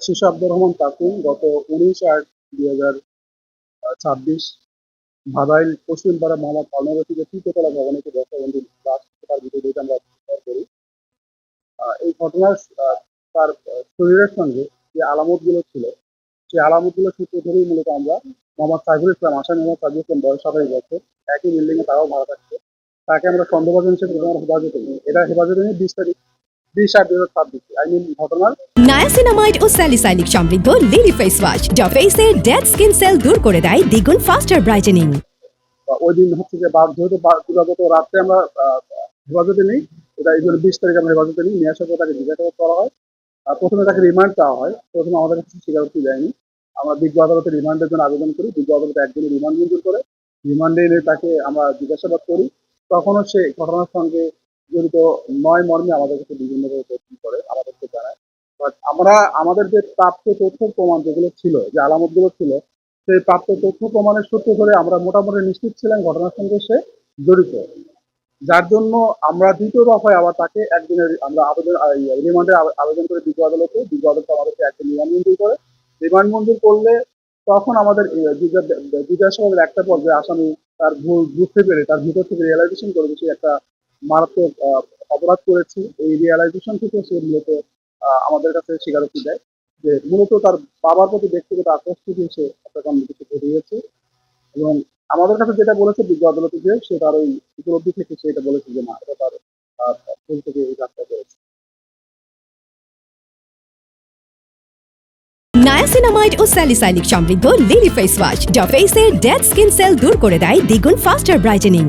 শিশু আব্দুর রহমান তাকুন গত 19/8/2026 বাদাইল পশ্চিমপাড়া মোহাম্মদ কর্ণবতীকে তৃতীয়তলা ভবনে একটি বর্ষাবন্দি লাশ তার ভিডিওটি আমরা ব্যবহার করি। এই ঘটনার তার শরীরের সঙ্গে যে আলামতগুলো ছিল, সেই আলামতগুলো সূত্র ধরেই মূলত আমরা মোহাম্মদ সাইফুল ইসলাম, আসামি মোহাম্মদ সাইফুল ইসলাম, বয়স 27 বছর, একই বিল্ডিং এ তারাও ভাড়া থাকছে। তাকে আমরা সন্দেহভাজন হিসেবে প্রথমে হেফাজতে নিই। এটা হেফাজতে নিয়ে 20 তারিখ 20/8/2026 আই মিন ঘটনার নায়াসিনামাইড ও স্যালিসাইলিক সমৃদ্ধ লিলি ফেস ওয়াশ যা ফেসের ডেড স্কিন সেল দূর করে দেয় দ্বিগুণ ফাস্টার ব্রাইটেনিং। ওই দিন হচ্ছে যে যেহেতু দিবাগত রাত্রে আমরা হেফাজতে নিই, এটা এই জন্য 20 তারিখ আমরা হেফাজতে নিই। নিয়ে আসার পর তাকে জিজ্ঞাসাবাদ করা হয়। প্রথমে তাকে রিমান্ড চাওয়া হয়। প্রথমে আমাদের কাছে স্বীকারোক্তি দেয়নি। আমরা বিজ্ঞ আদালতে রিমান্ডের জন্য আবেদন করি। বিজ্ঞ আদালত একদিনের রিমান্ড মঞ্জুর করে। রিমান্ডে এনে তাকে আমরা জিজ্ঞাসাবাদ করি। তখনও সে ঘটনার সঙ্গে জড়িত নয় মর্মে আমাদের কাছে বিভিন্নভাবে প্রশ্ন করে, আমাদেরকে জানায়। বাট আমরা আমাদের যে প্রাপ্ত তথ্য প্রমাণ যেগুলো ছিল, যে আলামতগুলো ছিল, সেই প্রাপ্ত তথ্য প্রমাণের সূত্র ধরে আমরা মোটামুটি নিশ্চিত ছিলাম ঘটনার সঙ্গে সে জড়িত। যার জন্য আমরা দ্বিতীয় দফায় আবার তাকে একদিনের আমরা রিমান্ডে আবেদন করে বিজ্ঞ আদালতে। বিজ্ঞ আদালত আমাদেরকে একদিন রিমান্ড মঞ্জুর করে। রিমান্ড মঞ্জুর করলে তখন আমাদের জিজ্ঞাসাবাদের একটা পর্যায়ে আসামি তার ভুল বুঝতে পেরে তার ভিতর থেকে রিয়েলাইজেশন করে যে সে একটা মারাত্মক অপরাধ করেছে। এই রিয়েলাইজেশন থেকে সে মূলত আমাদের কাছে স্বীকারোক্তি দেয় যে মূলত তার বাবার প্রতি ব্যক্তিগত আক্রোশ থেকে সে হত্যাকাণ্ড কিছু ঘটিয়েছে। এবং আমাদের কাছে যেটা বলেছে বিজ্ঞ আদালতে, যে সে তার ওই উপলব্ধি থেকে সে এটা বলেছে যে না, এটা তার ভুল থেকে এই কাজটা করেছে। নায়াসিনামাইড ও স্যালিসাইলিক সমৃদ্ধ লিলি ফেস ওয়াশ যা ফেসের ডেড স্কিন সেল দূর করে দেয় দ্বিগুণ ফাস্টার ব্রাইটেনিং।